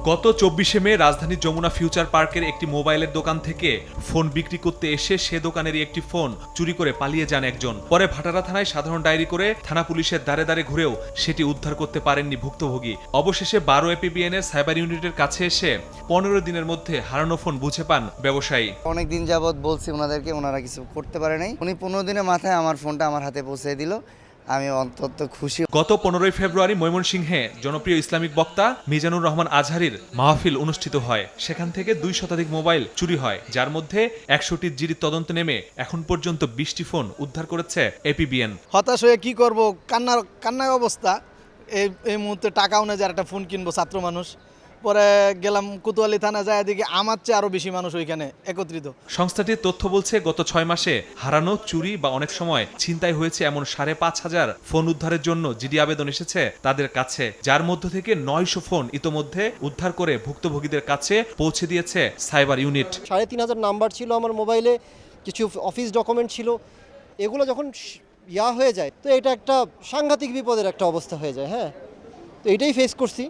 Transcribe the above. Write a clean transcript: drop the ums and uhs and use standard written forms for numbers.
গত 24শে মে রাজধানীর যমুনা ফিউচার পার্কের একটি মোবাইলের দোকান থেকে ফোন বিক্রি করতে এসে সে দোকানেরই একটি ফোন চুরি করে পালিয়ে যান একজন। পরে ভাটারা থানায় সাধারণ ডায়েরি করে থানা পুলিশের দ্বারে দ্বারে ঘুরেও সেটি উদ্ধার করতে পারেননি ভুক্তভোগী। অবশেষে 12 APBN এর সাইবার ইউনিটের কাছে এসে 15 দিনের মধ্যে হারানো ফোন বুঝে পান ব্যবসায়ী। অনেক দিন যাবৎ বলছি ওনাদেরকে, ওনারা কিছু করতে পারে নাই। উনি 15 দিনের মাথায় আমার ফোনটা আমার হাতে পৌঁছে দিল, আমি অন্তত খুশি। গত 15 ফেব্রুয়ারি ময়মনসিংহে জনপ্রিয় ইসলামিক বক্তা মিজানুর রহমান আজহারীর মাহফিল অনুষ্ঠিত হয়। সেখান থেকে 2 শতাধিক মোবাইল চুরি হয়, যার মধ্যে 100টির জিডির তদন্ত নেমে এখন পর্যন্ত 20টি ফোন উদ্ধার করেছে APBN। হতাশ হয়ে কি করব, কান্নার অবস্থা। এই মুহূর্তে টাকাও নেই যে একটা ফোন কিনবো, ছাত্র মানুষ। পরে গেলাম কোতোয়ালি থানা, যায় দেখি আমার চেয়ে আরো বেশি মানুষ ওইখানে একত্রিত। সংস্থাটির তথ্য বলছে গত 6 মাসে হারানো, চুরি বা অনেক সময় ছিনতাই হয়েছে এমন 5,500 ফোন উদ্ধারের জন্য জিডি আবেদন এসেছে তাদের কাছে, যার মধ্য থেকে 900 ফোন ইতোমধ্যে উদ্ধার করে ভুক্তভোগীদের কাছে পৌঁছে দিয়েছে সাইবার ইউনিট। 3,500 নাম্বার ছিল আমার মোবাইলে, কিছু অফিস ডকুমেন্ট ছিল। এগুলো যখন হয়ে যায় তো এটা একটা সাংঘাতিক বিপদের একটা অবস্থা হয়ে যায়। হ্যাঁ, তো এটাই ফেস করছি।